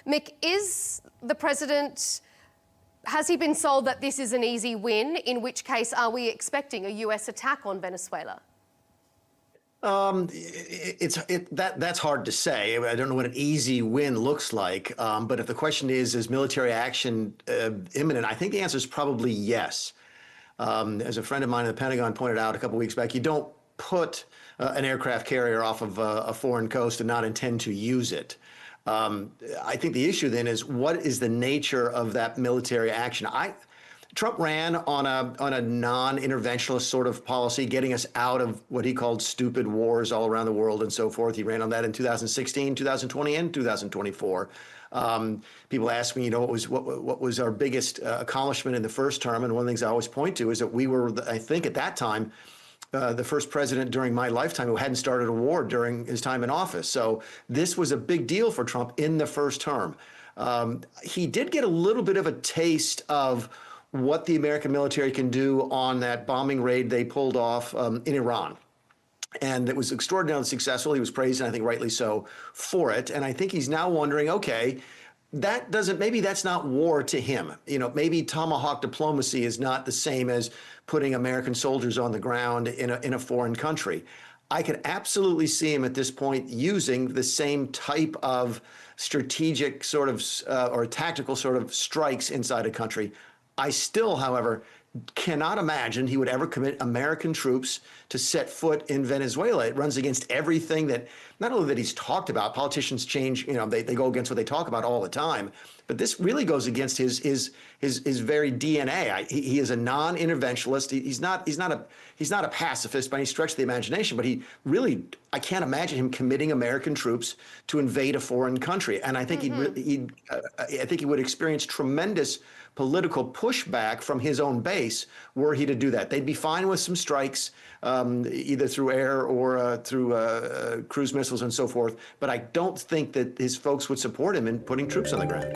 Mick, is the president, has he been sold that this is an easy win? In which case, are we expecting a US attack on Venezuela? That's hard to say. I don't know what an easy win looks like. But if the question is military action imminent? I think the answer is probably yes. As a friend of mine in the Pentagon pointed out a couple weeks back, you don't put an aircraft carrier off of a foreign coast and not intend to use it. I think the issue then is, what is the nature of that military action? Trump ran on a non-interventionist sort of policy, getting us out of what he called stupid wars all around the world and so forth. He ran on that in 2016, 2020, and 2024. People ask me, what was our biggest accomplishment in the first term? And one of the things I always point to is that we were, I think at that time, the first president during my lifetime who hadn't started a war during his time in office. So this was a big deal for Trump in the first term. He did get a little bit of a taste of what the American military can do on that bombing raid they pulled off in Iran. And it was extraordinarily successful. He was praised, and I think rightly so, for it. And I think he's now wondering, okay, maybe that's not war to him. Maybe tomahawk diplomacy is not the same as putting American soldiers on the ground in a foreign country. I could absolutely see him at this point using the same type of strategic sort of or tactical sort of strikes inside a country. I still, however, cannot imagine he would ever commit American troops to set foot in Venezuela. It runs against everything that, not only that he's talked about, politicians change, they go against what they talk about all the time, but this really goes against his very DNA. He is a non-interventionalist. He's not a pacifist by any stretch of the imagination, but I can't imagine him committing American troops to invade a foreign country. And I think I think he would experience tremendous political pushback from his own base were he to do that. They'd be fine with some strikes, either through air or through cruise missiles and so forth. But I don't think that his folks would support him in putting troops on the ground.